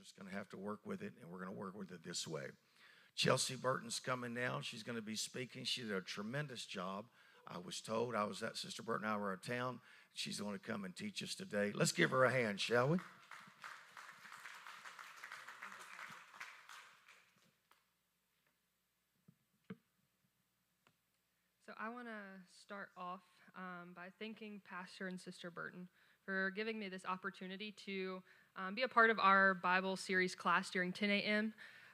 just going to have to work with it, and we're going to work with it this way. Chelsey Burton's coming now. She's going to be speaking. She did a tremendous job. I was told. Sister Burton and I were out of town. She's going to come and teach us today. Let's give her a hand, shall we? So I want to start off by thanking Pastor and Sister Burton for giving me this opportunity to be a part of our Bible series class during 10 a.m.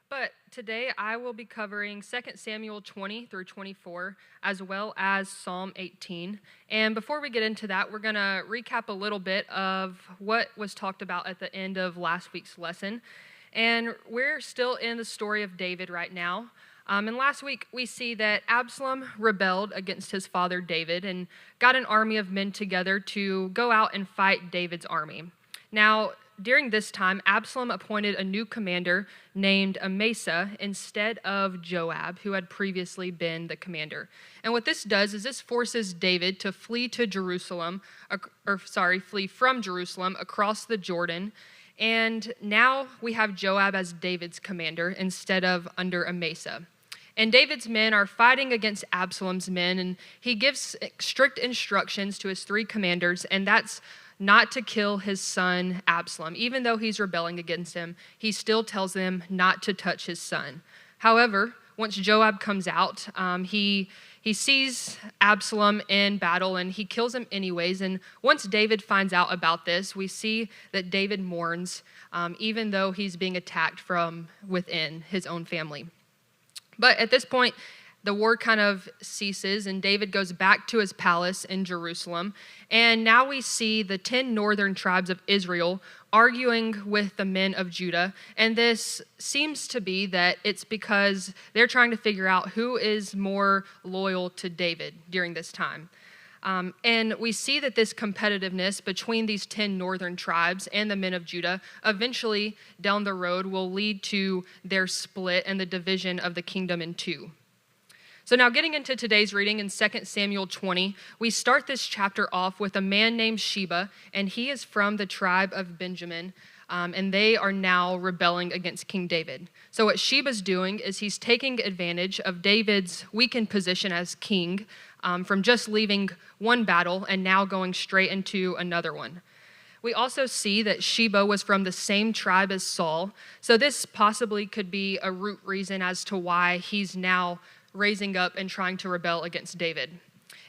But today I will be covering 2 Samuel 20 through 24, as well as Psalm 18. And before we get into that, we're going to recap a little bit of what was talked about at the end of last week's lesson. And we're still in the story of David right now. And last week, we see that Absalom rebelled against his father David and got an army of men together to go out and fight David's army. Now, during this time, Absalom appointed a new commander named Amasa instead of Joab, who had previously been the commander. And what this does is this forces David to flee from Jerusalem across the Jordan. And now we have Joab as David's commander instead of under Amasa. And David's men are fighting against Absalom's men, and he gives strict instructions to his three commanders, and that's not to kill his son Absalom. Even though he's rebelling against him, he still tells them not to touch his son. However, once Joab comes out, he sees Absalom in battle, and he kills him anyways. And once David finds out about this, we see that David mourns, even though he's being attacked from within his own family. But at this point, the war kind of ceases, and David goes back to his palace in Jerusalem. And now we see the 10 northern tribes of Israel arguing with the men of Judah. And this seems to be that it's because they're trying to figure out who is more loyal to David during this time. And we see that this competitiveness between these 10 northern tribes and the men of Judah eventually down the road will lead to their split and the division of the kingdom in two. So now getting into today's reading in 2 Samuel 20, we start this chapter off with a man named Sheba, and he is from the tribe of Benjamin, and they are now rebelling against King David. So what Sheba's doing is he's taking advantage of David's weakened position as king from just leaving one battle and now going straight into another one. We also see that Sheba was from the same tribe as Saul, so this possibly could be a root reason as to why he's now raising up and trying to rebel against David.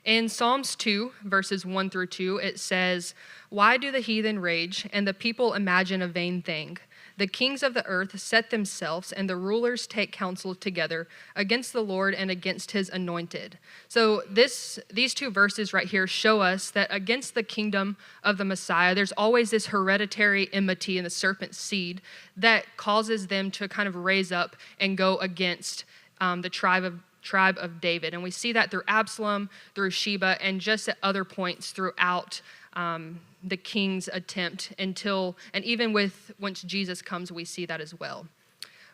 In Psalms 2, verses 1 through 2, it says, "Why do the heathen rage, and the people imagine a vain thing? The kings of the earth set themselves, and the rulers take counsel together against the Lord and against his anointed." So these two verses right here show us that against the kingdom of the Messiah, there's always this hereditary enmity in the serpent's seed that causes them to kind of raise up and go against the tribe of David. And we see that through Absalom, through Sheba, and just at other points throughout the king's attempt and even once Jesus comes, we see that as well.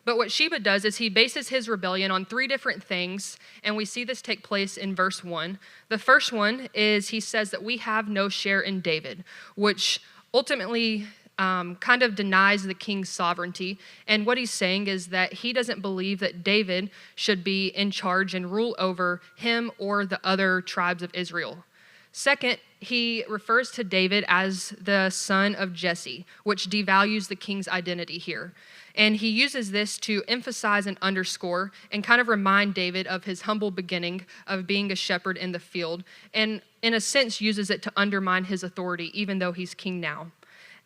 But what Sheba does is he bases his rebellion on three different things, and we see this take place in verse 1. The first one is he says that we have no share in David, which ultimately kind of denies the king's sovereignty. And what he's saying is that he doesn't believe that David should be in charge and rule over him or the other tribes of Israel. Second, he refers to David as the son of Jesse, which devalues the king's identity here. And he uses this to emphasize and underscore and kind of remind David of his humble beginning of being a shepherd in the field, and in a sense uses it to undermine his authority, even though he's king now.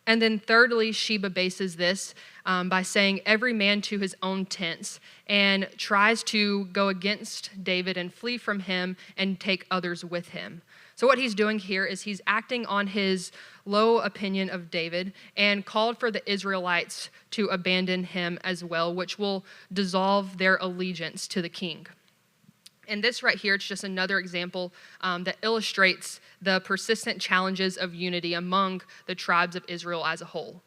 And then thirdly, Sheba bases this by saying every man to his own tents, and tries to go against David and flee from him and take others with him. So what he's doing here is he's acting on his low opinion of David and called for the Israelites to abandon him as well, which will dissolve their allegiance to the king. And this right here, it's just another example that illustrates the persistent challenges of unity among the tribes of Israel as a whole.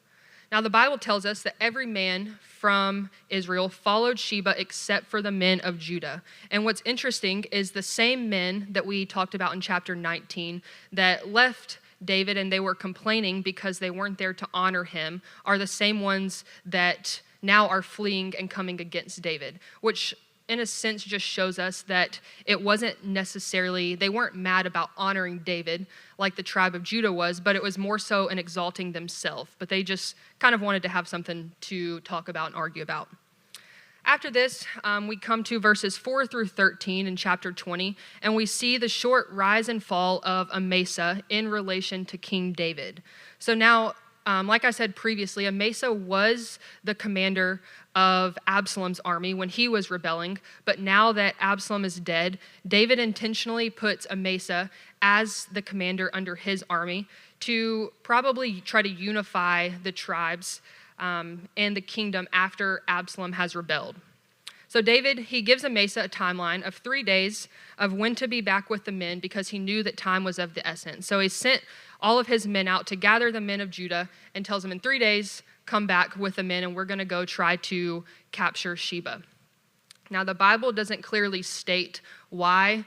Now, the Bible tells us that every man from Israel followed Sheba except for the men of Judah. And what's interesting is the same men that we talked about in chapter 19 that left David and they were complaining because they weren't there to honor him are the same ones that now are fleeing and coming against David, which in a sense just shows us that it wasn't necessarily, they weren't mad about honoring David like the tribe of Judah was, but it was more so in exalting themselves. But they just kind of wanted to have something to talk about and argue about. After this, we come to verses 4 through 13 in chapter 20, and we see the short rise and fall of Amasa in relation to King David. So now, like I said previously, Amasa was the commander of Absalom's army when he was rebelling, but now that Absalom is dead, David intentionally puts Amasa as the commander under his army to probably try to unify the tribes and the kingdom after Absalom has rebelled. So David, he gives Amasa a timeline of 3 days of when to be back with the men because he knew that time was of the essence. So he sent all of his men out to gather the men of Judah and tells them in 3 days, come back with the men and we're going to go try to capture Sheba. Now, the Bible doesn't clearly state why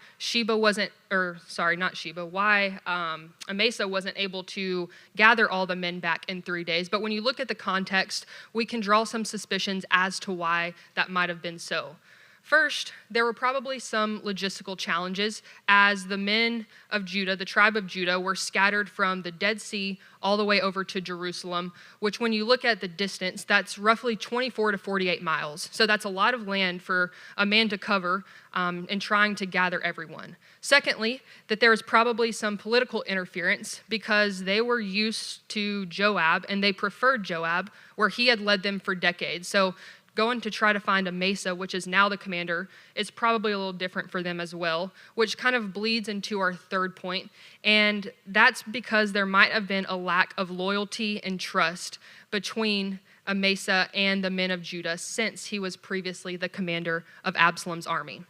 Amasa wasn't able to gather all the men back in 3 days. But when you look at the context, we can draw some suspicions as to why that might have been so. First, there were probably some logistical challenges as the men of Judah, the tribe of Judah, were scattered from the Dead Sea all the way over to Jerusalem, which when you look at the distance, that's roughly 24 to 48 miles. So that's a lot of land for a man to cover in trying to gather everyone. Secondly, that there was probably some political interference because they were used to Joab and they preferred Joab, where he had led them for decades. So going to try to find Amasa, which is now the commander, is probably a little different for them as well, which kind of bleeds into our third point. And that's because there might have been a lack of loyalty and trust between Amasa and the men of Judah since he was previously the commander of Absalom's army.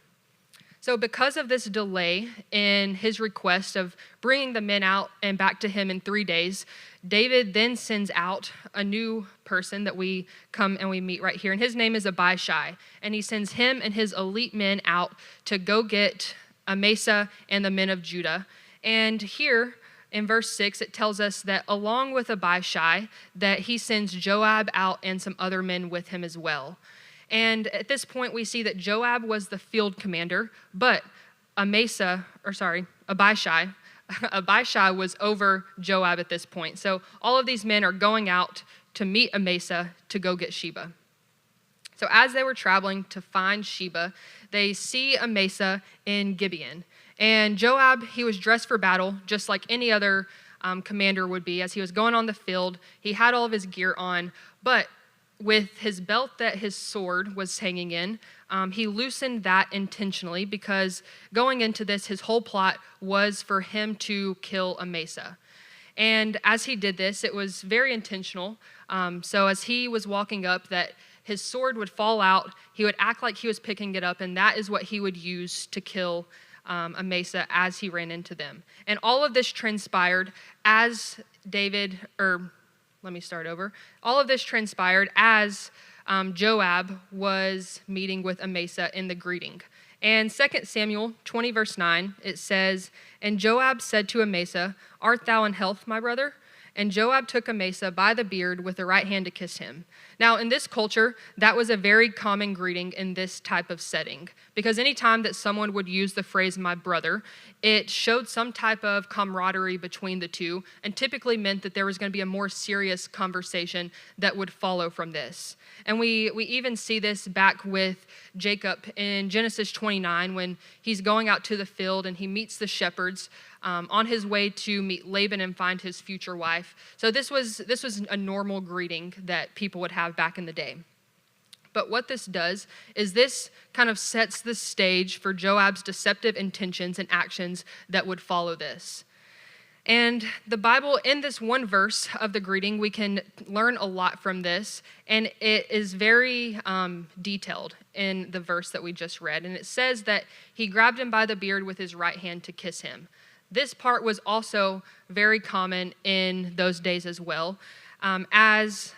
So because of this delay in his request of bringing the men out and back to him in 3 days, David then sends out a new person that we come and we meet right here, and his name is Abishai, and he sends him and his elite men out to go get Amasa and the men of Judah. And here in verse 6, it tells us that along with Abishai, that he sends Joab out and some other men with him as well. And at this point, we see that Joab was the field commander, but Abishai was over Joab at this point. So all of these men are going out to meet Amasa to go get Sheba. So as they were traveling to find Sheba, they see Amasa in Gibeon. And Joab, he was dressed for battle, just like any other commander would be. As he was going on the field, he had all of his gear on, but with his belt that his sword was hanging in, he loosened that intentionally because going into this, his whole plot was for him to kill Amasa. And as he did this, it was very intentional. So as he was walking up, that his sword would fall out, he would act like he was picking it up, and that is what he would use to kill Amasa as he ran into them. And all of this transpired as All of this transpired as Joab was meeting with Amasa in the greeting. And 2 Samuel 20, verse 9, it says, "And Joab said to Amasa, 'Art thou in health, my brother?' And Joab took Amasa by the beard with the right hand to kiss him." Now, in this culture, that was a very common greeting in this type of setting, because anytime that someone would use the phrase "my brother," it showed some type of camaraderie between the two and typically meant that there was going to be a more serious conversation that would follow from this. And we even see this back with Jacob in Genesis 29 when he's going out to the field and he meets the shepherds on his way to meet Laban and find his future wife. So this was a normal greeting that people would have back in the day. But what this does is this kind of sets the stage for Joab's deceptive intentions and actions that would follow this. And the Bible, in this one verse of the greeting, we can learn a lot from this, and it is very detailed in the verse that we just read. And it says that he grabbed him by the beard with his right hand to kiss him. This part was also very common in those days as well, as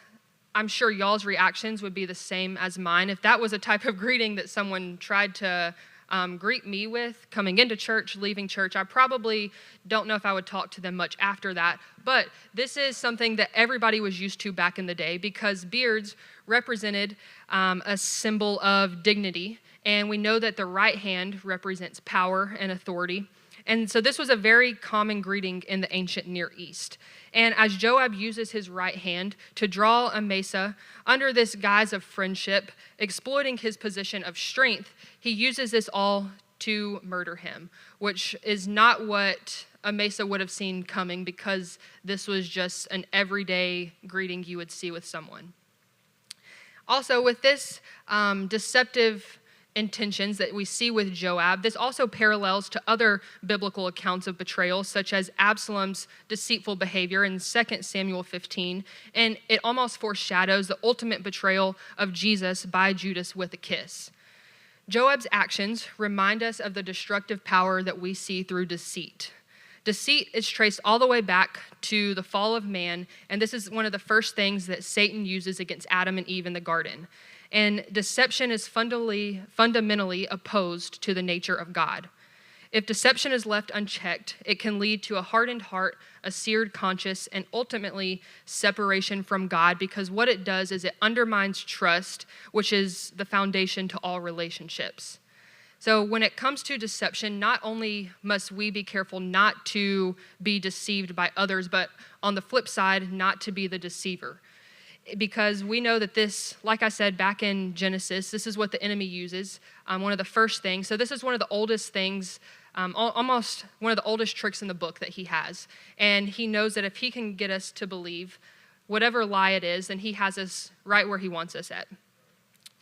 I'm sure y'all's reactions would be the same as mine. If that was a type of greeting that someone tried to greet me with coming into church, leaving church. I probably don't know if I would talk to them much after that, but this is something that everybody was used to back in the day because beards represented a symbol of dignity, and we know that the right hand represents power and authority. And so this was a very common greeting in the ancient Near East. And as Joab uses his right hand to draw Amasa under this guise of friendship, exploiting his position of strength, he uses this all to murder him, which is not what Amasa would have seen coming because this was just an everyday greeting you would see with someone. Also, with this deceptive intentions that we see with Joab, this also parallels to other biblical accounts of betrayal, such as Absalom's deceitful behavior in 2 Samuel 15, and it almost foreshadows the ultimate betrayal of Jesus by Judas with a kiss. Joab's actions remind us of the destructive power that we see through deceit. Deceit is traced all the way back to the fall of man, and this is one of the first things that Satan uses against Adam and Eve in the garden. And deception is fundamentally opposed to the nature of God. If deception is left unchecked, it can lead to a hardened heart, a seared conscience, and ultimately separation from God, because what it does is it undermines trust, which is the foundation to all relationships. So when it comes to deception, not only must we be careful not to be deceived by others, but on the flip side, not to be the deceiver. Because we know that this, like I said back in Genesis, this is what the enemy uses, one of the first things. So this is one of the oldest things, almost one of the oldest tricks in the book that he has. And he knows that if he can get us to believe whatever lie it is, then he has us right where he wants us at.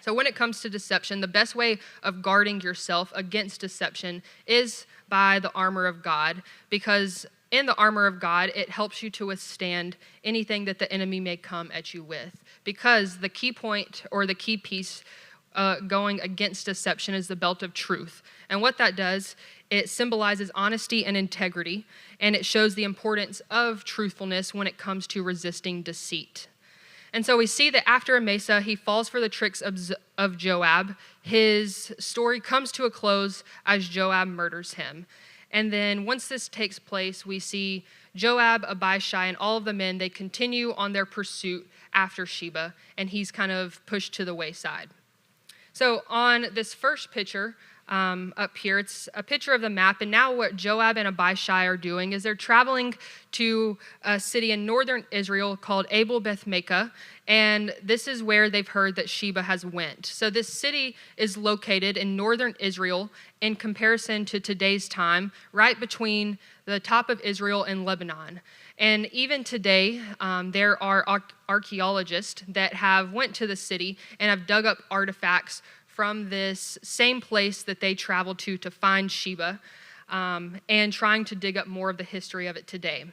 So when it comes to deception, the best way of guarding yourself against deception is by the armor of God, because in the armor of God, it helps you to withstand anything that the enemy may come at you with. Because the key point or the key piece going against deception is the belt of truth. And what that does, it symbolizes honesty and integrity, and it shows the importance of truthfulness when it comes to resisting deceit. And so we see that after Amasa, he falls for the tricks of Joab. His story comes to a close as Joab murders him. And then once this takes place, we see Joab, Abishai, and all of the men, they continue on their pursuit after Sheba, and he's kind of pushed to the wayside. So on this first picture up here, it's a picture of the map, and now what Joab and Abishai are doing is they're traveling to a city in northern Israel called Abel Beth Maacah, and this is where they've heard that Sheba has went. So this city is located in northern Israel in comparison to today's time, right between the top of Israel and Lebanon. And even today, there are archaeologists that have went to the city and have dug up artifacts from this same place that they traveled to find Sheba, and trying to dig up more of the history of it today.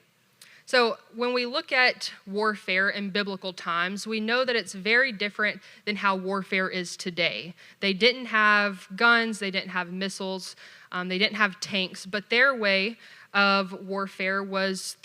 So when we look at warfare in biblical times, we know that it's very different than how warfare is today. They didn't have guns, they didn't have missiles, they didn't have tanks, but their way of warfare was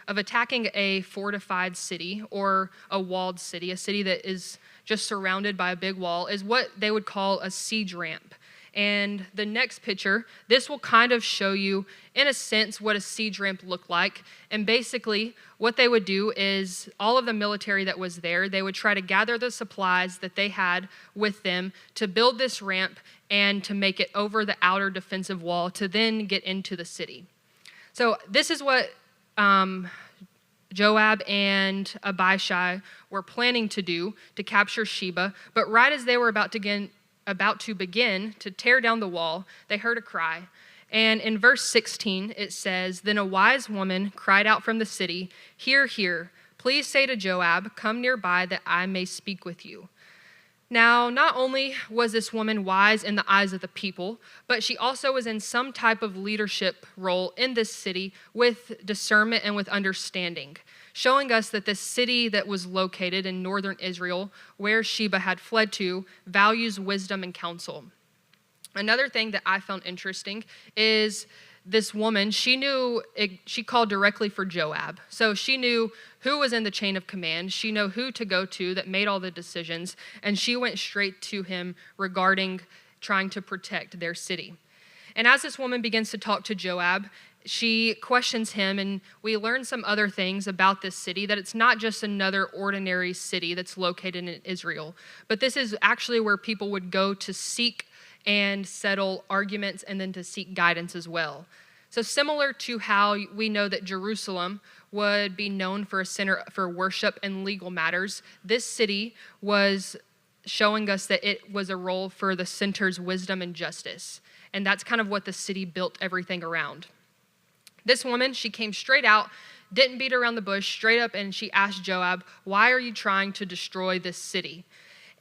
of attacking a fortified city or a walled city, a city that is just surrounded by a big wall, is what they would call a siege ramp. And the next picture, this will kind of show you, in a sense, what a siege ramp looked like. And basically, what they would do is all of the military that was there, they would try to gather the supplies that they had with them to build this ramp and to make it over the outer defensive wall to then get into the city. So this is what Joab and Abishai were planning to do to capture Sheba. But right as they were about to begin to tear down the wall, they heard a cry. And in verse 16, it says, "Then a wise woman cried out from the city, 'Hear, hear, please say to Joab, come nearby that I may speak with you.'" Now, not only was this woman wise in the eyes of the people, but she also was in some type of leadership role in this city with discernment and with understanding, showing us that this city that was located in northern Israel, where Sheba had fled to, values wisdom and counsel. Another thing that I found interesting is this woman, she called directly for Joab. So she knew who was in the chain of command. She knew who to go to that made all the decisions, and she went straight to him regarding trying to protect their city. And as this woman begins to talk to Joab, she questions him, and we learn some other things about this city, that it's not just another ordinary city that's located in Israel, but this is actually where people would go to seek and settle arguments and then to seek guidance as well. So similar to how we know that Jerusalem would be known for a center for worship and legal matters, this city was showing us that it was a role for the center's wisdom and justice. And that's kind of what the city built everything around. This woman, she came straight out, didn't beat around the bush, straight up, and she asked Joab, "Why are you trying to destroy this city?"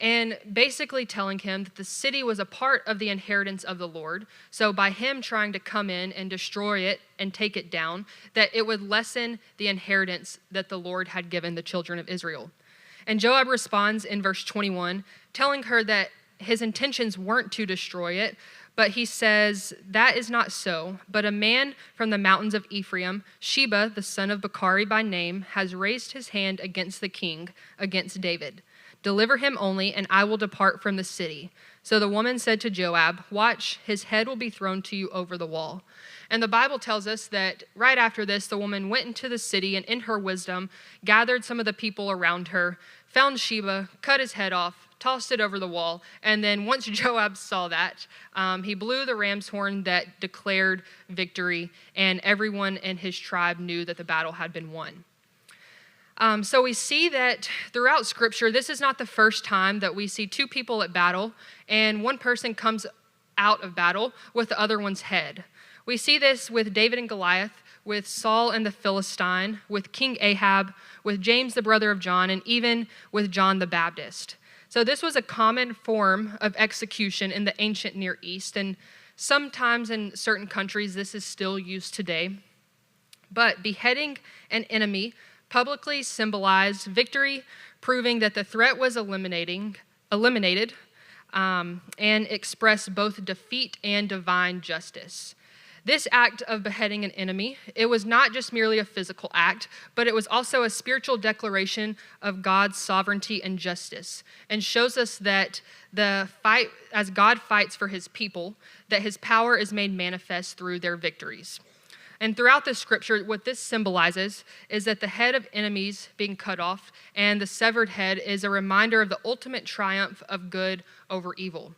And basically telling him that the city was a part of the inheritance of the Lord. So by him trying to come in and destroy it and take it down, that it would lessen the inheritance that the Lord had given the children of Israel. And Joab responds in verse 21, telling her that his intentions weren't to destroy it, but he says, "That is not so, but a man from the mountains of Ephraim, Sheba, the son of Bechari by name, has raised his hand against the king, against David. Deliver him only, and I will depart from the city." So the woman said to Joab, "Watch, his head will be thrown to you over the wall." And the Bible tells us that right after this, the woman went into the city and in her wisdom gathered some of the people around her, found Sheba, cut his head off, tossed it over the wall, and then once Joab saw that, he blew the ram's horn that declared victory, and everyone in his tribe knew that the battle had been won. So we see that throughout Scripture, this is not the first time that we see two people at battle, and one person comes out of battle with the other one's head. We see this with David and Goliath, with Saul and the Philistine, with King Ahab, with James, the brother of John, and even with John the Baptist. So this was a common form of execution in the ancient Near East, and sometimes in certain countries this is still used today. But beheading an enemy publicly symbolized victory, proving that the threat was eliminated, and expressed both defeat and divine justice. This act of beheading an enemy, it was not just merely a physical act, but it was also a spiritual declaration of God's sovereignty and justice, and shows us that the fight, as God fights for his people, that his power is made manifest through their victories. And throughout the scripture, what this symbolizes is that the head of enemies being cut off and the severed head is a reminder of the ultimate triumph of good over evil.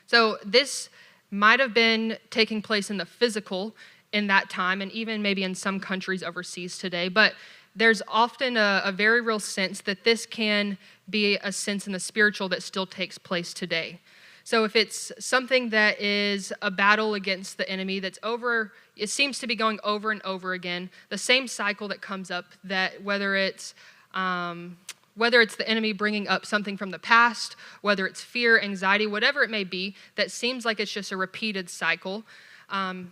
So this might have been taking place in the physical in that time, and even maybe in some countries overseas today, but there's often a very real sense that this can be a sense in the spiritual that still takes place today. So if it's something that is a battle against the enemy that's over, it seems to be going over and over again, the same cycle that comes up, that whether it's the enemy bringing up something from the past, whether it's fear, anxiety, whatever it may be, that seems like it's just a repeated cycle.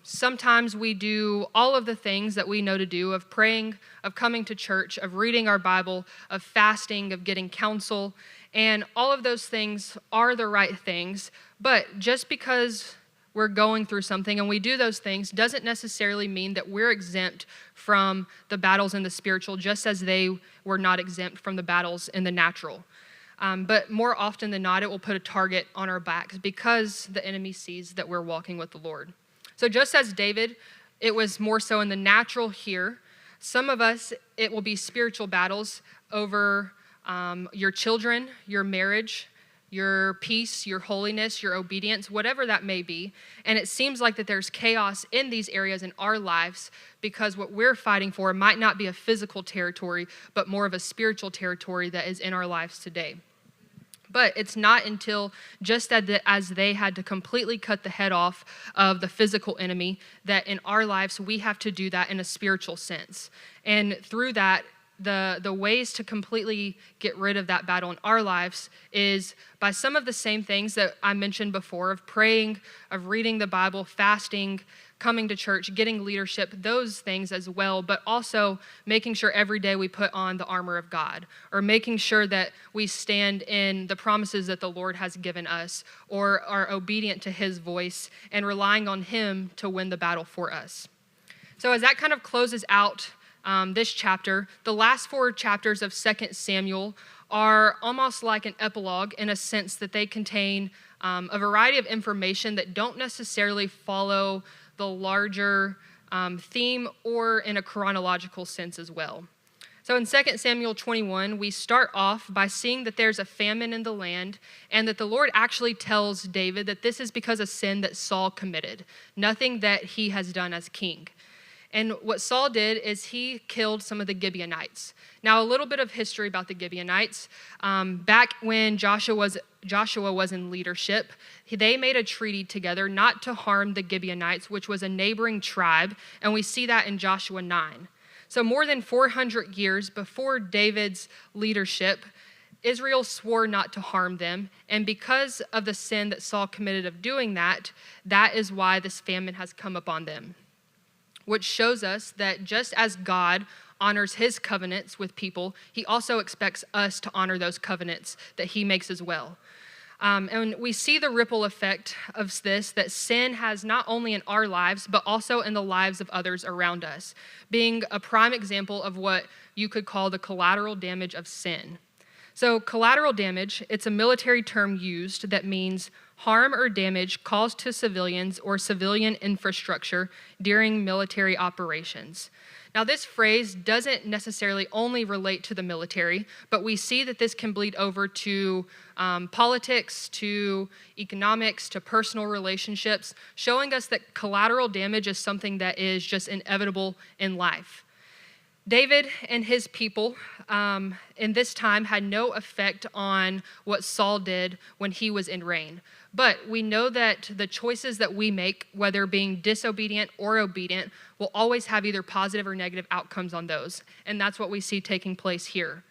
Sometimes we do all of the things that we know to do, of praying, of coming to church, of reading our Bible, of fasting, of getting counsel, and all of those things are the right things, but just because we're going through something and we do those things doesn't necessarily mean that we're exempt from the battles in the spiritual, just as they were not exempt from the battles in the natural. But more often than not, it will put a target on our backs because the enemy sees that we're walking with the Lord. So just as David, it was more so in the natural here, some of us, it will be spiritual battles over your children, your marriage, your peace, your holiness, your obedience, whatever that may be. And it seems like that there's chaos in these areas in our lives because what we're fighting for might not be a physical territory, but more of a spiritual territory that is in our lives today. But it's not until just as they had to completely cut the head off of the physical enemy that in our lives we have to do that in a spiritual sense. And through that, the ways to completely get rid of that battle in our lives is by some of the same things that I mentioned before, of praying, of reading the Bible, fasting, coming to church, getting leadership, those things as well, but also making sure every day we put on the armor of God, or making sure that we stand in the promises that the Lord has given us, or are obedient to his voice and relying on him to win the battle for us. So as that kind of closes out this chapter, the last 4 chapters of 2 Samuel are almost like an epilogue in a sense that they contain a variety of information that don't necessarily follow the larger theme or in a chronological sense as well. So in 2 Samuel 21, we start off by seeing that there's a famine in the land and that the Lord actually tells David that this is because of sin that Saul committed, nothing that he has done as king. And what Saul did is he killed some of the Gibeonites. Now, a little bit of history about the Gibeonites. Back when Joshua was in leadership, they made a treaty together not to harm the Gibeonites, which was a neighboring tribe, and we see that in Joshua 9. So more than 400 years before David's leadership, Israel swore not to harm them, and because of the sin that Saul committed of doing that, that is why this famine has come upon them, which shows us that just as God honors his covenants with people, he also expects us to honor those covenants that he makes as well. And we see the ripple effect of this, that sin has not only in our lives, but also in the lives of others around us, being a prime example of what you could call the collateral damage of sin. So collateral damage, it's a military term used that means harm or damage caused to civilians or civilian infrastructure during military operations. Now, this phrase doesn't necessarily only relate to the military, but we see that this can bleed over to politics, to economics, to personal relationships, showing us that collateral damage is something that is just inevitable in life. David and his people in this time had no effect on what Saul did when he was in reign. But we know that the choices that we make, whether being disobedient or obedient, will always have either positive or negative outcomes on those. And that's what we see taking place here.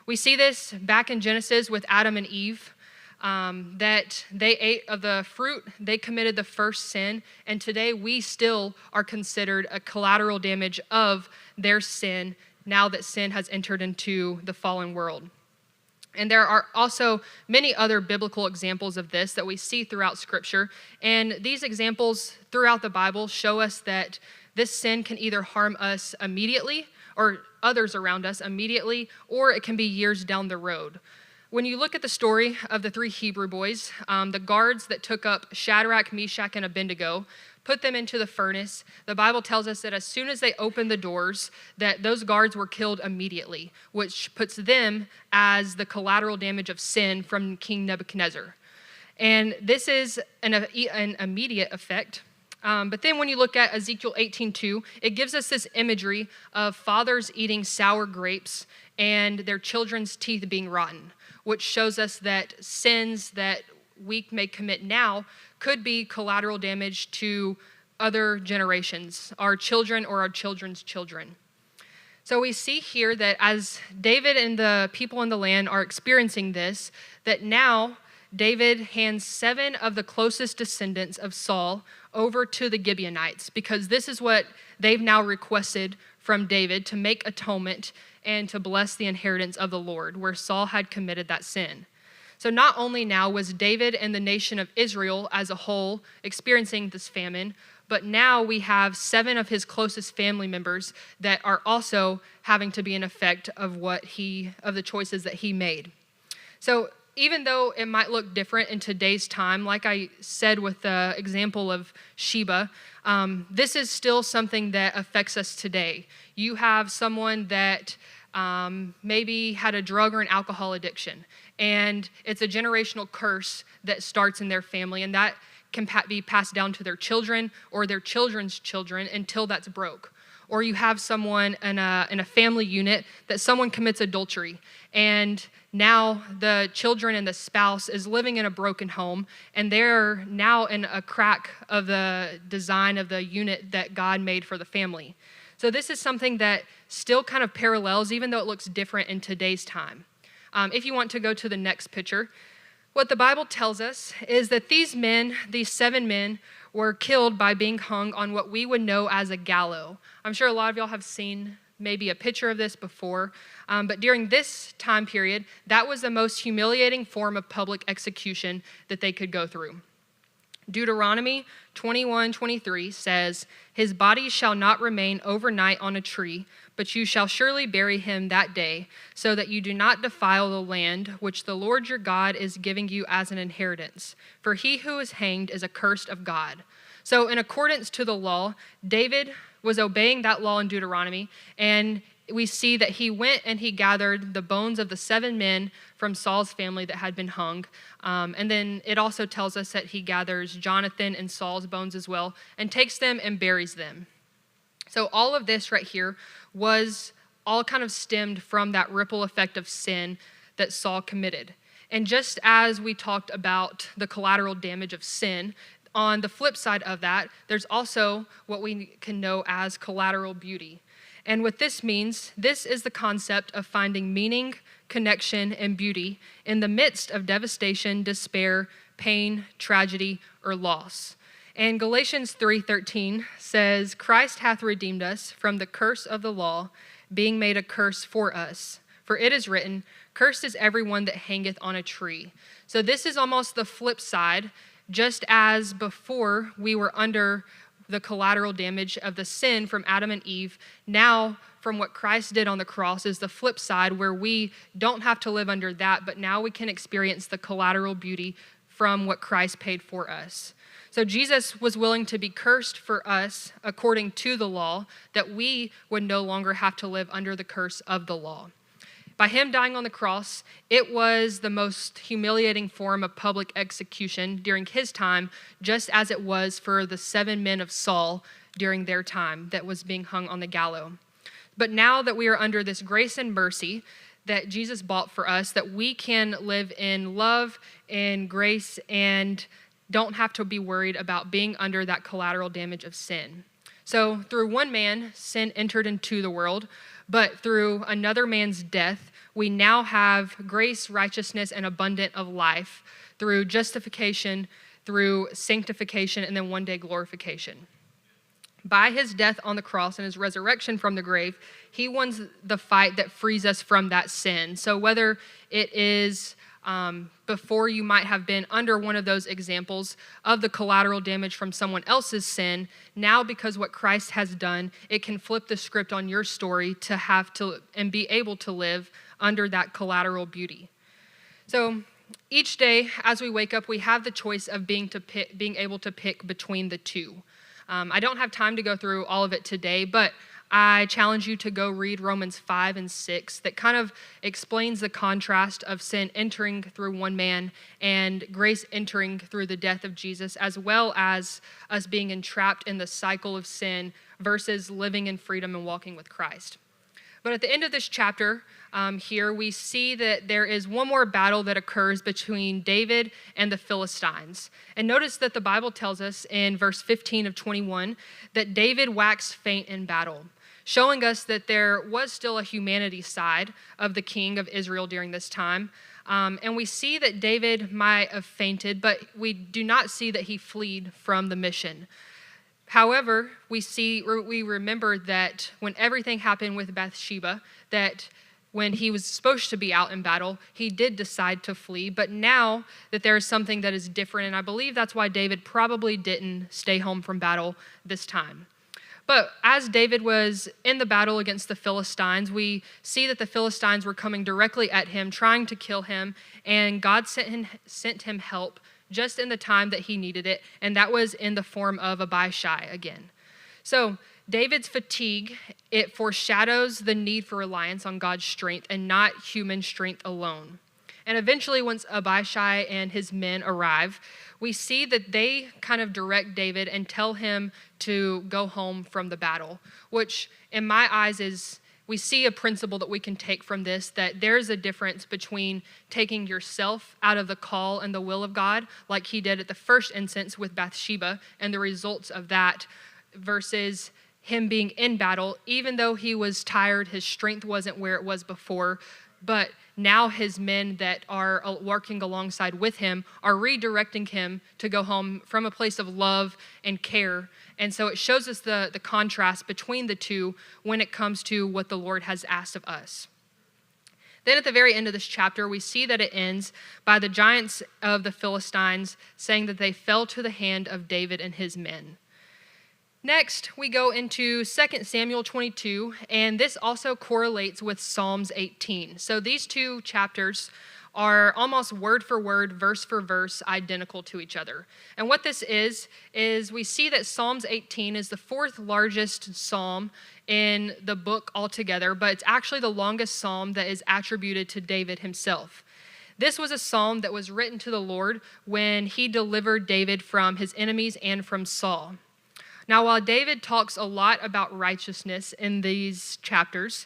We see this back in Genesis with Adam and Eve, that they ate of the fruit, they committed the first sin, and today we still are considered a collateral damage of their sin now that sin has entered into the fallen world. And there are also many other biblical examples of this that we see throughout Scripture. And these examples throughout the Bible show us that this sin can either harm us immediately or others around us immediately, or it can be years down the road. When you look at the story of the 3 Hebrew boys, the guards that took up Shadrach, Meshach, and Abednego, put them into the furnace, the Bible tells us that as soon as they opened the doors, that those guards were killed immediately, which puts them as the collateral damage of sin from King Nebuchadnezzar. And this is an immediate effect. But then when you look at Ezekiel 18:2, it gives us this imagery of fathers eating sour grapes and their children's teeth being rotten, which shows us that sins that we may commit now could be collateral damage to other generations, our children or our children's children. So we see here that as David and the people in the land are experiencing this, that now David hands 7 of the closest descendants of Saul over to the Gibeonites, because this is what they've now requested from David to make atonement and to bless the inheritance of the Lord, where Saul had committed that sin. So not only now was David and the nation of Israel as a whole experiencing this famine, but now we have 7 of his closest family members that are also having to be an effect of the choices that he made. So even though it might look different in today's time, like I said with the example of Sheba, this is still something that affects us today. You have someone that maybe had a drug or an alcohol addiction, and it's a generational curse that starts in their family, and that can be passed down to their children or their children's children until that's broke. Or you have someone in a family unit that someone commits adultery, and now the children and the spouse is living in a broken home, and they're now in a crack of the design of the unit that God made for the family. So this is something that still kind of parallels, even though it looks different in today's time. If you want to go to the next picture, what the Bible tells us is that these 7 men, were killed by being hung on what we would know as a gallows. I'm sure a lot of y'all have seen maybe a picture of this before, but during this time period, that was the most humiliating form of public execution that they could go through. Deuteronomy 21:23 says, "His body shall not remain overnight on a tree, but you shall surely bury him that day, so that you do not defile the land which the Lord your God is giving you as an inheritance. For he who is hanged is accursed of God." So in accordance to the law, David was obeying that law in Deuteronomy, and we see that he went and he gathered the bones of the 7 men from Saul's family that had been hung. And then it also tells us that he gathers Jonathan and Saul's bones as well and takes them and buries them. So all of this right here was all kind of stemmed from that ripple effect of sin that Saul committed. And just as we talked about the collateral damage of sin, on the flip side of that, there's also what we can know as collateral beauty. And what this means, this is the concept of finding meaning, connection, and beauty in the midst of devastation, despair, pain, tragedy, or loss. And Galatians 3:13 says, "Christ hath redeemed us from the curse of the law, being made a curse for us. For it is written, Cursed is everyone that hangeth on a tree." So this is almost the flip side. Just as before we were under the collateral damage of the sin from Adam and Eve, now from what Christ did on the cross is the flip side, where we don't have to live under that, but now we can experience the collateral beauty from what Christ paid for us. So Jesus was willing to be cursed for us according to the law, that we would no longer have to live under the curse of the law. By him dying on the cross, it was the most humiliating form of public execution during his time, just as it was for the 7 men of Saul during their time that was being hung on the gallows. But now that we are under this grace and mercy that Jesus bought for us, that we can live in love and grace and don't have to be worried about being under that collateral damage of sin. So through one man, sin entered into the world, but through another man's death, we now have grace, righteousness, and abundant of life through justification, through sanctification, and then one day glorification. By his death on the cross and his resurrection from the grave, he won the fight that frees us from that sin. So whether it is before you might have been under one of those examples of the collateral damage from someone else's sin, now because what Christ has done, it can flip the script on your story to have to and be able to live under that collateral beauty. So each day as we wake up, we have the choice of being able to pick between the two. I don't have time to go through all of it today, but I challenge you to go read Romans 5 and 6 that kind of explains the contrast of sin entering through one man and grace entering through the death of Jesus, as well as us being entrapped in the cycle of sin versus living in freedom and walking with Christ. But at the end of this chapter here, we see that there is one more battle that occurs between David and the Philistines. And notice that the Bible tells us in verse 15 of 21 that David waxed faint in battle, showing us that there was still a humanity side of the king of Israel during this time. And we see that David might have fainted, but we do not see that he fled from the mission. However, we remember that when everything happened with Bathsheba, that when he was supposed to be out in battle, he did decide to flee. But now that there is something that is different, and I believe that's why David probably didn't stay home from battle this time. But as David was in the battle against the Philistines, we see that the Philistines were coming directly at him, trying to kill him, and God sent him help just in the time that he needed it, and that was in the form of Abishai again. So David's fatigue, it foreshadows the need for reliance on God's strength and not human strength alone. And eventually, once Abishai and his men arrive, we see that they kind of direct David and tell him to go home from the battle, which in my eyes is, we see a principle that we can take from this, that there's a difference between taking yourself out of the call and the will of God, like he did at the first instance with Bathsheba and the results of that, versus him being in battle, even though he was tired, his strength wasn't where it was before, but now his men that are working alongside with him are redirecting him to go home from a place of love and care. And so it shows us the contrast between the two when it comes to what the Lord has asked of us. Then at the very end of this chapter, we see that it ends by the giants of the Philistines saying that they fell to the hand of David and his men. Next, we go into 2 Samuel 22, and this also correlates with Psalms 18. So these two chapters are almost word for word, verse for verse, identical to each other. And what this is we see that Psalms 18 is the fourth largest psalm in the book altogether, but it's actually the longest psalm that is attributed to David himself. This was a psalm that was written to the Lord when he delivered David from his enemies and from Saul. Now, while David talks a lot about righteousness in these chapters,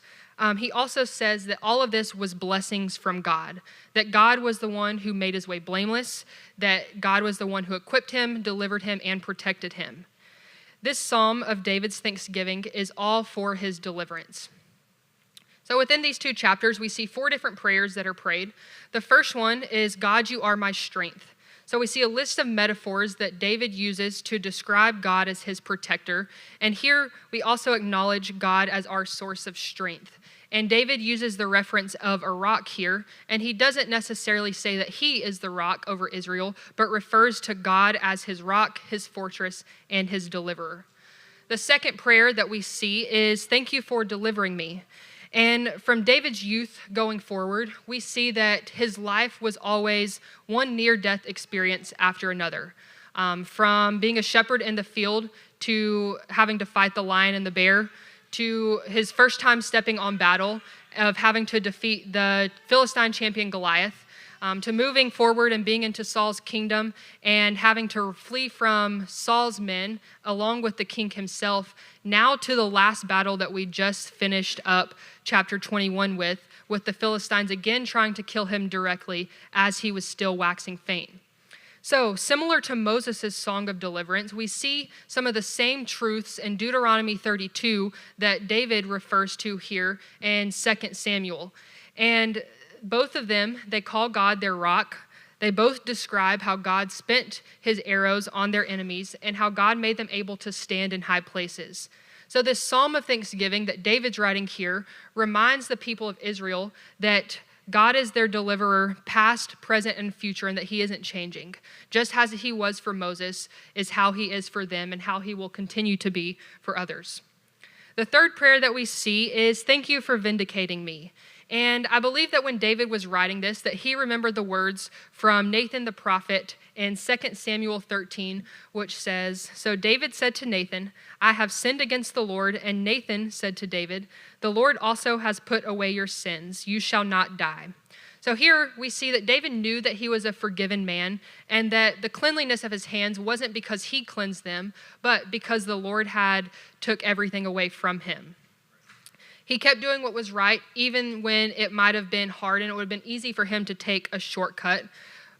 he also says that all of this was blessings from God, that God was the one who made his way blameless, that God was the one who equipped him, delivered him, and protected him. This psalm of David's thanksgiving is all for his deliverance. So within these two chapters, we see 4 different prayers that are prayed. The first one is, God, you are my strength. So we see a list of metaphors that David uses to describe God as his protector. And here we also acknowledge God as our source of strength. And David uses the reference of a rock here, and he doesn't necessarily say that he is the rock over Israel, but refers to God as his rock, his fortress, and his deliverer. The second prayer that we see is, thank you for delivering me. And from David's youth going forward, we see that his life was always one near-death experience after another. From being a shepherd in the field to having to fight the lion and the bear, to his first time stepping on battle, of having to defeat the Philistine champion Goliath, to moving forward and being into Saul's kingdom and having to flee from Saul's men along with the king himself, now to the last battle that we just finished up chapter 21 with the Philistines again trying to kill him directly as he was still waxing faint. So, similar to Moses' song of deliverance, we see some of the same truths in Deuteronomy 32 that David refers to here in 2 Samuel. And both of them, they call God their rock. They both describe how God spent his arrows on their enemies and how God made them able to stand in high places. So this psalm of thanksgiving that David's writing here reminds the people of Israel that God is their deliverer, past, present, and future, and that he isn't changing. Just as he was for Moses is how he is for them and how he will continue to be for others. The third prayer that we see is, thank you for vindicating me. And I believe that when David was writing this, that he remembered the words from Nathan the prophet in 2 Samuel 13, which says, so David said to Nathan, I have sinned against the Lord. And Nathan said to David, the Lord also has put away your sins. You shall not die. So here we see that David knew that he was a forgiven man and that the cleanliness of his hands wasn't because he cleansed them, but because the Lord had took everything away from him. He kept doing what was right, even when it might have been hard and it would have been easy for him to take a shortcut.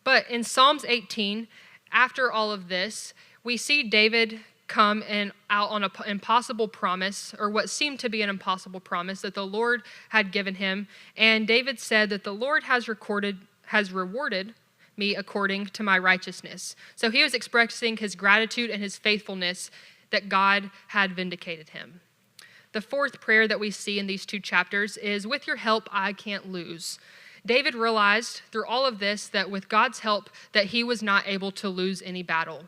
But in Psalms 18, after all of this, we see David come and out on an impossible promise, or what seemed to be an impossible promise that the Lord had given him. And David said that the Lord has rewarded me according to my righteousness. So he was expressing his gratitude and his faithfulness that God had vindicated him. The fourth prayer that we see in these two chapters is, with your help, I can't lose. David realized through all of this that with God's help that he was not able to lose any battle.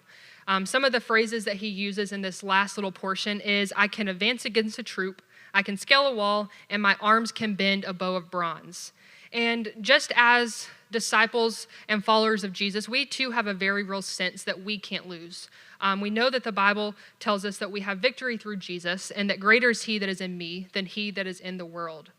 Some of the phrases that he uses in this last little portion is, I can advance against a troop, I can scale a wall, and my arms can bend a bow of bronze. And just as disciples and followers of Jesus, we too have a very real sense that we can't lose. We know that the Bible tells us that we have victory through Jesus and that greater is he that is in me than he that is in the world.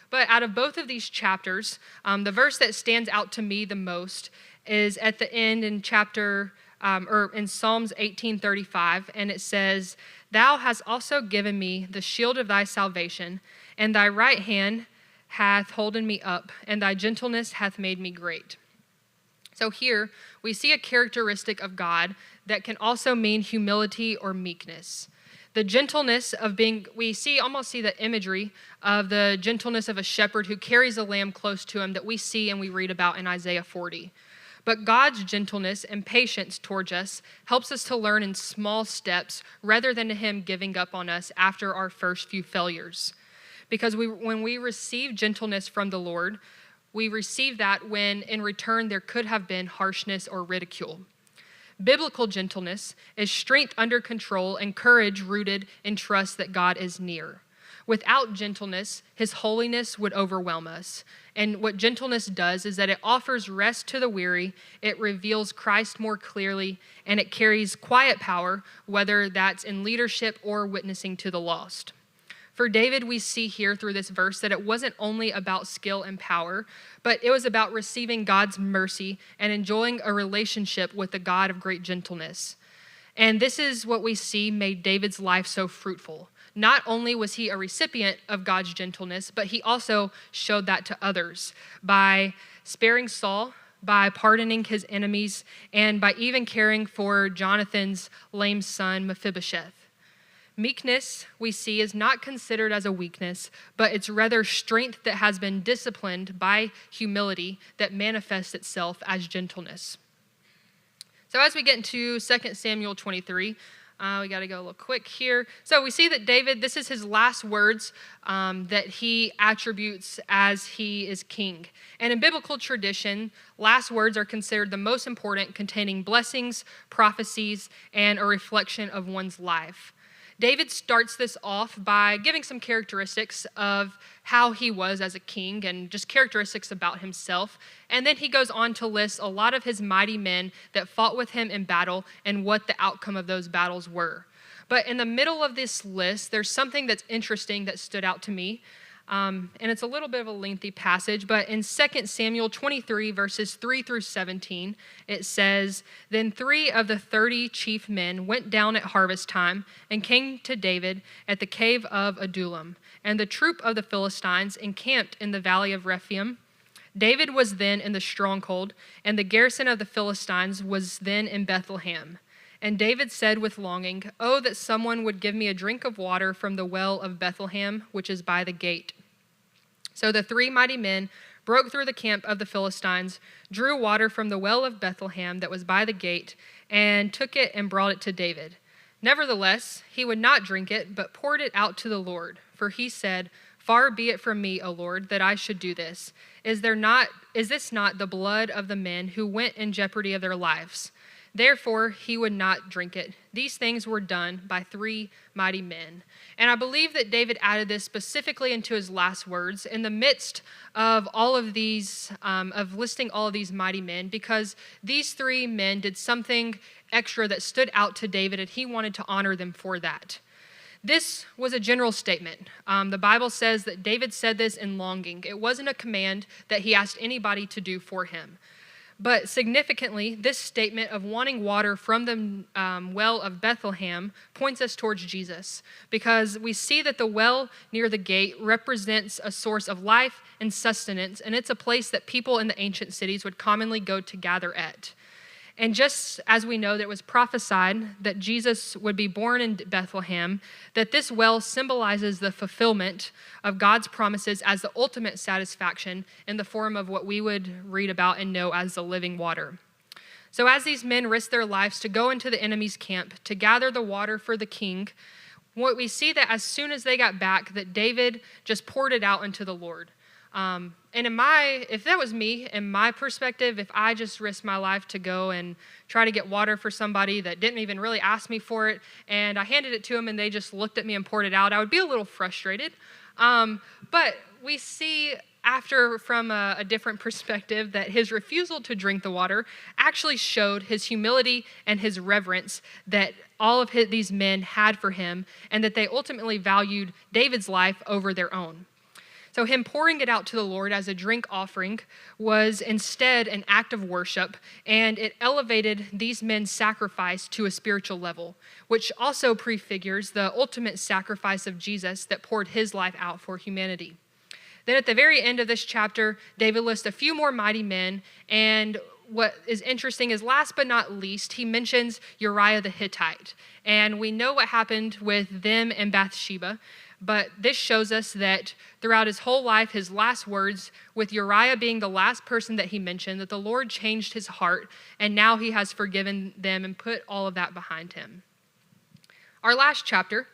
But out of both of these chapters, the verse that stands out to me the most is at the end in in Psalms 18:35, and it says, Thou hast also given me the shield of thy salvation, and thy right hand hath holden me up, and thy gentleness hath made me great. So here we see a characteristic of God that can also mean humility or meekness. The gentleness of we almost see the imagery of the gentleness of a shepherd who carries a lamb close to him that we see and we read about in Isaiah 40. But God's gentleness and patience towards us helps us to learn in small steps rather than him giving up on us after our first few failures. Because when we receive gentleness from the Lord, we receive that when in return there could have been harshness or ridicule. Biblical gentleness is strength under control and courage rooted in trust that God is near. Without gentleness, his holiness would overwhelm us. And what gentleness does is that it offers rest to the weary, it reveals Christ more clearly, and it carries quiet power, whether that's in leadership or witnessing to the lost. For David, we see here through this verse that it wasn't only about skill and power, but it was about receiving God's mercy and enjoying a relationship with the God of great gentleness. And this is what we see made David's life so fruitful. Not only was he a recipient of God's gentleness, but he also showed that to others by sparing Saul, by pardoning his enemies, and by even caring for Jonathan's lame son, Mephibosheth. Meekness, we see, is not considered as a weakness, but it's rather strength that has been disciplined by humility that manifests itself as gentleness. So as we get into 2 Samuel 23, we got to go a little quick here. So we see that David, this is his last words that he attributes as he is king. And in biblical tradition, last words are considered the most important, containing blessings, prophecies, and a reflection of one's life. David starts this off by giving some characteristics of how he was as a king and just characteristics about himself. And then he goes on to list a lot of his mighty men that fought with him in battle and what the outcome of those battles were. But in the middle of this list, there's something that's interesting that stood out to me. And it's a little bit of a lengthy passage, but in 2 Samuel 23, verses 3 through 17, it says, "Then 3 of the 30 chief men went down at harvest time and came to David at the cave of Adullam, and the troop of the Philistines encamped in the valley of Rephaim. David was then in the stronghold, and the garrison of the Philistines was then in Bethlehem. And David said with longing, 'Oh, that someone would give me a drink of water from the well of Bethlehem, which is by the gate.' So the 3 mighty men broke through the camp of the Philistines, drew water from the well of Bethlehem that was by the gate, and took it and brought it to David. Nevertheless, he would not drink it, but poured it out to the Lord. For he said, 'Far be it from me, O Lord, that I should do this. Is this not the blood of the men who went in jeopardy of their lives?' Therefore, he would not drink it. These things were done by 3 mighty men." And I believe that David added this specifically into his last words in the midst of all of these, of listing all of these mighty men, because these 3 men did something extra that stood out to David, and he wanted to honor them for that. This was a general statement. The Bible says that David said this in longing. It wasn't a command that he asked anybody to do for him. But significantly, this statement of wanting water from the well of Bethlehem points us towards Jesus, because we see that the well near the gate represents a source of life and sustenance, and it's a place that people in the ancient cities would commonly go to gather at. And just as we know that it was prophesied that Jesus would be born in Bethlehem, that this well symbolizes the fulfillment of God's promises as the ultimate satisfaction in the form of what we would read about and know as the living water. So as these men risked their lives to go into the enemy's camp to gather the water for the king, what we see that as soon as they got back, that David just poured it out into the Lord. And if that was me, in my perspective, if I just risked my life to go and try to get water for somebody that didn't even really ask me for it, and I handed it to them and they just looked at me and poured it out, I would be a little frustrated. But we see from a different perspective that his refusal to drink the water actually showed his humility and his reverence that all of these men had for him, and that they ultimately valued David's life over their own. So him pouring it out to the Lord as a drink offering was instead an act of worship, and it elevated these men's sacrifice to a spiritual level, which also prefigures the ultimate sacrifice of Jesus that poured his life out for humanity. Then at the very end of this chapter, David lists a few more mighty men, and what is interesting is, last but not least, he mentions Uriah the Hittite. And we know what happened with them and Bathsheba. But this shows us that throughout his whole life, his last words, with Uriah being the last person that he mentioned, that the Lord changed his heart, and now he has forgiven them and put all of that behind him. Our last chapter,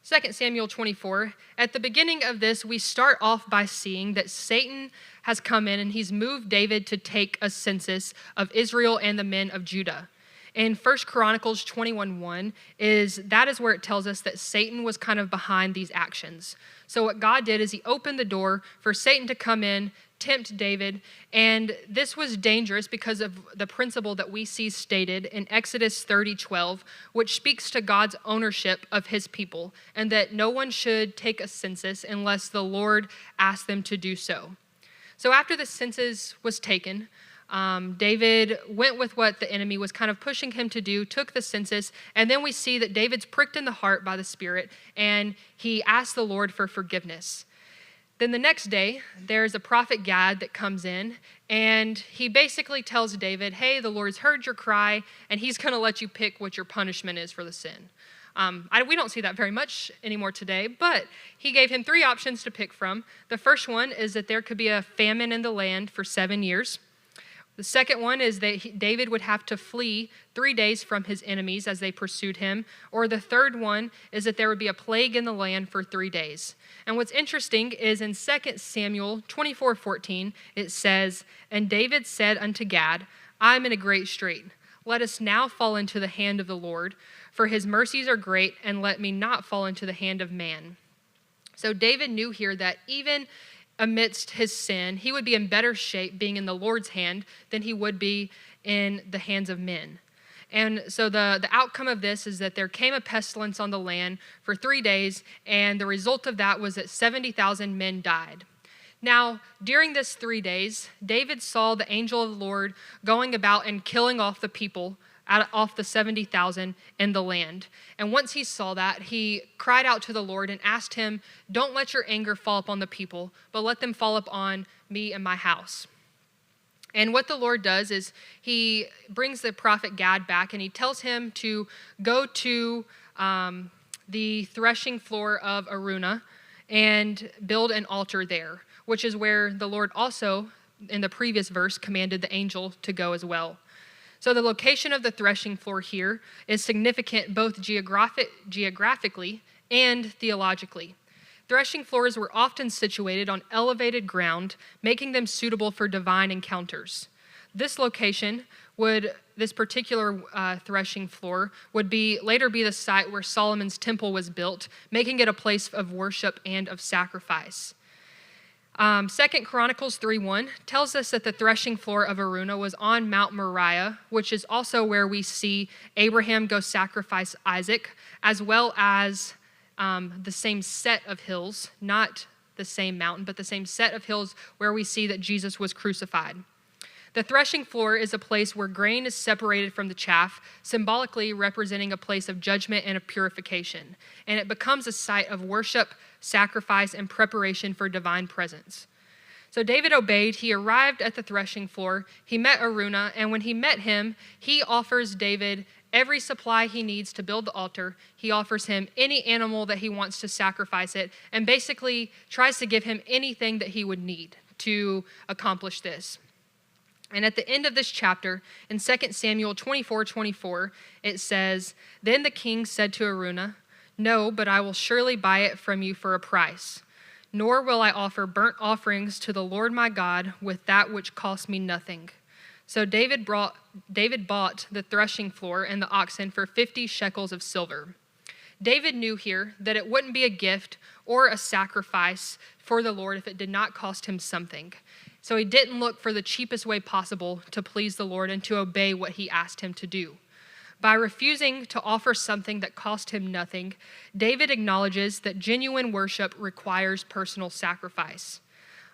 2 Samuel 24, at the beginning of this, we start off by seeing that Satan has come in and he's moved David to take a census of Israel and the men of Judah. In 1 Chronicles 21:1 is where it tells us that Satan was kind of behind these actions. So what God did is he opened the door for Satan to come in, tempt David, and this was dangerous because of the principle that we see stated in Exodus 30:12, which speaks to God's ownership of his people, and that no one should take a census unless the Lord asked them to do so. So after the census was taken, David went with what the enemy was kind of pushing him to do, took the census, and then we see that David's pricked in the heart by the Spirit, and he asked the Lord for forgiveness. Then the next day, there's a prophet Gad that comes in, and he basically tells David, hey, the Lord's heard your cry, and he's going to let you pick what your punishment is for the sin. We don't see that very much anymore today, but he gave him 3 options to pick from. The first one is that there could be a famine in the land for 7 years. The second one is that David would have to flee 3 days from his enemies as they pursued him. Or the third one is that there would be a plague in the land for 3 days. And what's interesting is in 2 Samuel 24:14, it says, and David said unto Gad, I am in a great strait. Let us now fall into the hand of the Lord, for his mercies are great, and let me not fall into the hand of man. So David knew here that even amidst his sin, he would be in better shape being in the Lord's hand than he would be in the hands of men. And so the outcome of this is that there came a pestilence on the land for 3 days, and the result of that was that 70,000 men died. Now, during this 3 days, David saw the angel of the Lord going about and killing off the people, off the 70,000 in the land. And once he saw that, he cried out to the Lord and asked him, don't let your anger fall upon the people, but let them fall upon me and my house. And what the Lord does is he brings the prophet Gad back, and he tells him to go to the threshing floor of Araunah and build an altar there, which is where the Lord also, in the previous verse, commanded the angel to go as well. So the location of the threshing floor here is significant both geographically and theologically. Threshing floors were often situated on elevated ground, making them suitable for divine encounters. This particular threshing floor would later be the site where Solomon's temple was built, making it a place of worship and of sacrifice. 2 Chronicles 3:1 tells us that the threshing floor of Araunah was on Mount Moriah, which is also where we see Abraham go sacrifice Isaac, as well as the same set of hills, not the same mountain, but the same set of hills where we see that Jesus was crucified. The threshing floor is a place where grain is separated from the chaff, symbolically representing a place of judgment and of purification. And it becomes a site of worship, sacrifice, and preparation for divine presence. So David obeyed. He arrived at the threshing floor. He met Araunah, and when he met him, he offers David every supply he needs to build the altar. He offers him any animal that he wants to sacrifice it, and basically tries to give him anything that he would need to accomplish this. And at the end of this chapter, in 2 Samuel 24:24, it says, Then the king said to Araunah, No, but I will surely buy it from you for a price. Nor will I offer burnt offerings to the Lord my God with that which cost me nothing. So David bought the threshing floor and the oxen for 50 shekels of silver. David knew here that it wouldn't be a gift or a sacrifice for the Lord if it did not cost him something. So he didn't look for the cheapest way possible to please the Lord and to obey what he asked him to do. By refusing to offer something that cost him nothing, David acknowledges that genuine worship requires personal sacrifice.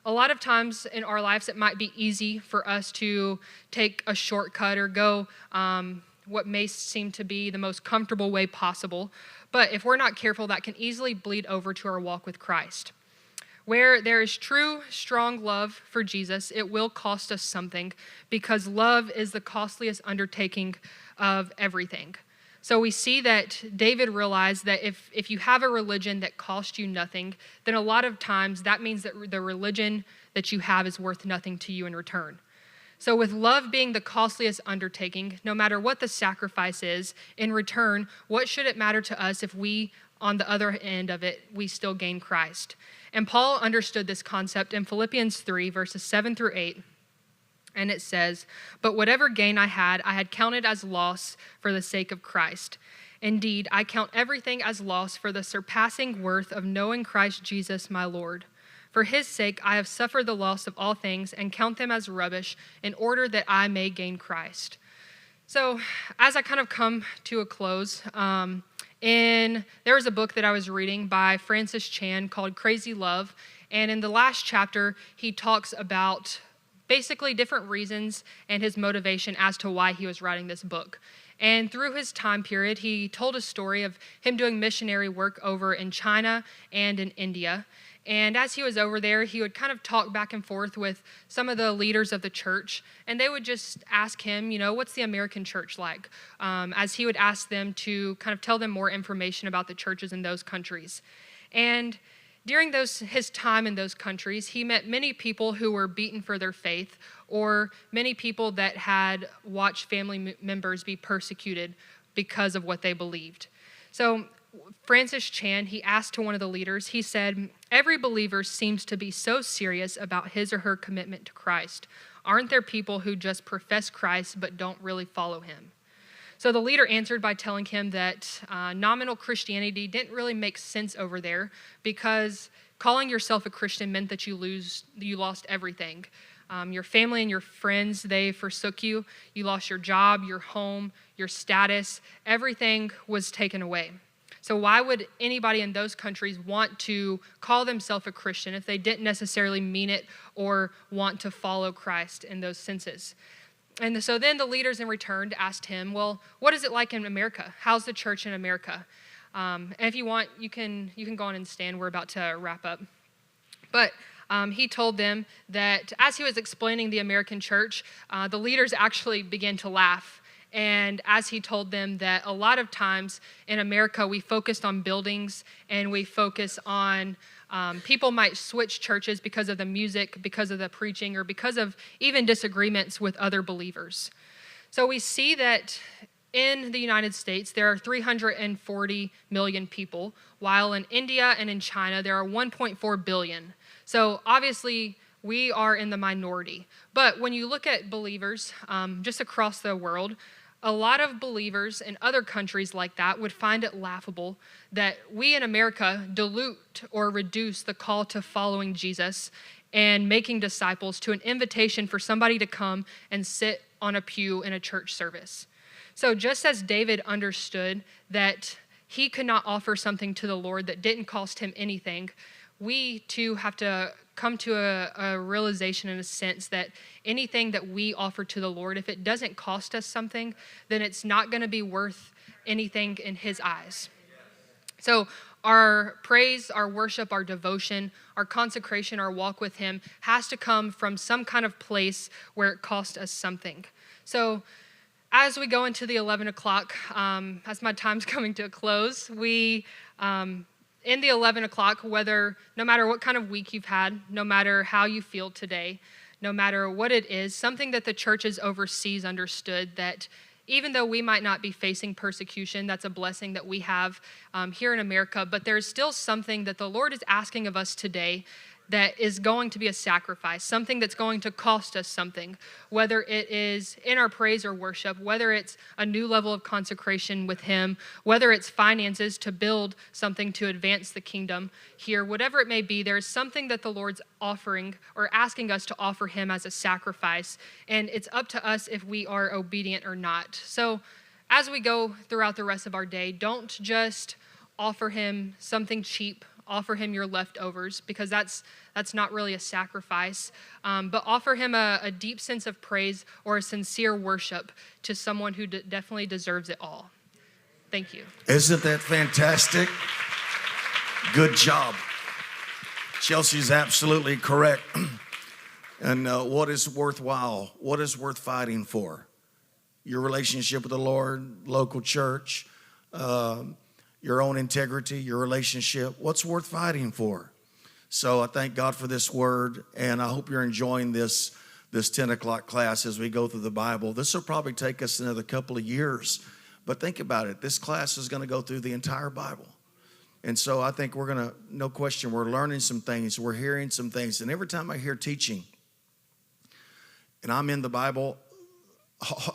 A lot of times in our lives, it might be easy for us to take a shortcut or go what may seem to be the most comfortable way possible. But if we're not careful, that can easily bleed over to our walk with Christ. Where there is true, strong love for Jesus, it will cost us something, because love is the costliest undertaking of everything. So we see that David realized that if you have a religion that costs you nothing, then a lot of times that means that the religion that you have is worth nothing to you in return. So with love being the costliest undertaking, no matter what the sacrifice is, in return, what should it matter to us if we on the other end of it, we still gain Christ. And Paul understood this concept in Philippians 3, verses 7 through 8. And it says, "But whatever gain I had counted as loss for the sake of Christ. Indeed, I count everything as loss for the surpassing worth of knowing Christ Jesus my Lord. For his sake I have suffered the loss of all things and count them as rubbish in order that I may gain Christ." So as I kind of come to a close, there was a book that I was reading by Francis Chan called Crazy Love. And in the last chapter, he talks about basically different reasons and his motivation as to why he was writing this book. And through his time period, he told a story of him doing missionary work over in China and in India. And as he was over there, he would kind of talk back and forth with some of the leaders of the church, and they would just ask him, what's the American church like? As he would ask them to kind of tell them more information about the churches in those countries. And during his time in those countries, he met many people who were beaten for their faith, or many people that had watched family members be persecuted because of what they believed. So Francis Chan, he asked to one of the leaders, he said, "Every believer seems to be so serious about his or her commitment to Christ. Aren't there people who just profess Christ but don't really follow him?" So the leader answered by telling him that nominal Christianity didn't really make sense over there, because calling yourself a Christian meant that you lost everything. Your family and your friends, they forsook you. You lost your job, your home, your status. Everything was taken away. So why would anybody in those countries want to call themselves a Christian if they didn't necessarily mean it or want to follow Christ in those senses? And so then the leaders in return asked him, "Well, what is it like in America? How's the church in America?" And if you want, you can go on and stand. We're about to wrap up. But he told them that as he was explaining the American church, the leaders actually began to laugh. And as he told them that a lot of times in America, we focused on buildings and we focus on people might switch churches because of the music, because of the preaching, or because of even disagreements with other believers. So we see that in the United States, there are 340 million people, while in India and in China, there are 1.4 billion. So obviously, we are in the minority. But when you look at believers just across the world, a lot of believers in other countries like that would find it laughable that we in America dilute or reduce the call to following Jesus and making disciples to an invitation for somebody to come and sit on a pew in a church service. So just as David understood that he could not offer something to the Lord that didn't cost him anything, we too have to come to a realization in a sense that anything that we offer to the Lord, if it doesn't cost us something, then it's not going to be worth anything in his eyes. So our praise, our worship, our devotion, our consecration, our walk with him has to come from some kind of place where it cost us something. So as we go into the 11 o'clock, as my time's coming to a close, in the 11 o'clock, no matter what kind of week you've had, no matter how you feel today, no matter what it is, something that the churches overseas understood that even though we might not be facing persecution, that's a blessing that we have here in America, but there's still something that the Lord is asking of us today that is going to be a sacrifice, something that's going to cost us something, whether it is in our praise or worship, whether it's a new level of consecration with him, whether it's finances to build something to advance the kingdom here, whatever it may be, there's something that the Lord's offering or asking us to offer him as a sacrifice, and it's up to us if we are obedient or not. So as we go throughout the rest of our day, don't just offer him something cheap, offer him your leftovers, because that's not really a sacrifice, but offer him a deep sense of praise or a sincere worship to someone who definitely deserves it all. Thank you. Isn't that fantastic? Good job. Chelsea's absolutely correct. And what is worthwhile? What is worth fighting for? Your relationship with the Lord, local church, your own integrity, your relationship. What's worth fighting for? So I thank God for this word, and I hope you're enjoying this 10 o'clock class as we go through the Bible. This will probably take us another couple of years, but think about it. This class is going to go through the entire Bible. And so I think no question, we're learning some things. We're hearing some things. And every time I hear teaching, and I'm in the Bible,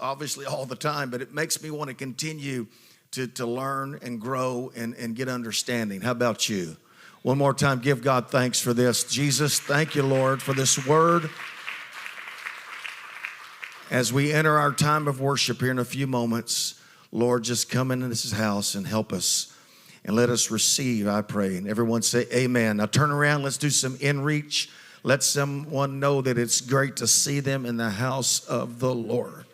obviously all the time, but it makes me want to continue to learn and grow and get understanding. How about you? One more time, give God thanks for this. Jesus, thank you, Lord, for this word. As we enter our time of worship here in a few moments, Lord, just come into this house and help us. And let us receive, I pray. And everyone say amen. Now turn around. Let's do some in-reach. Let someone know that it's great to see them in the house of the Lord.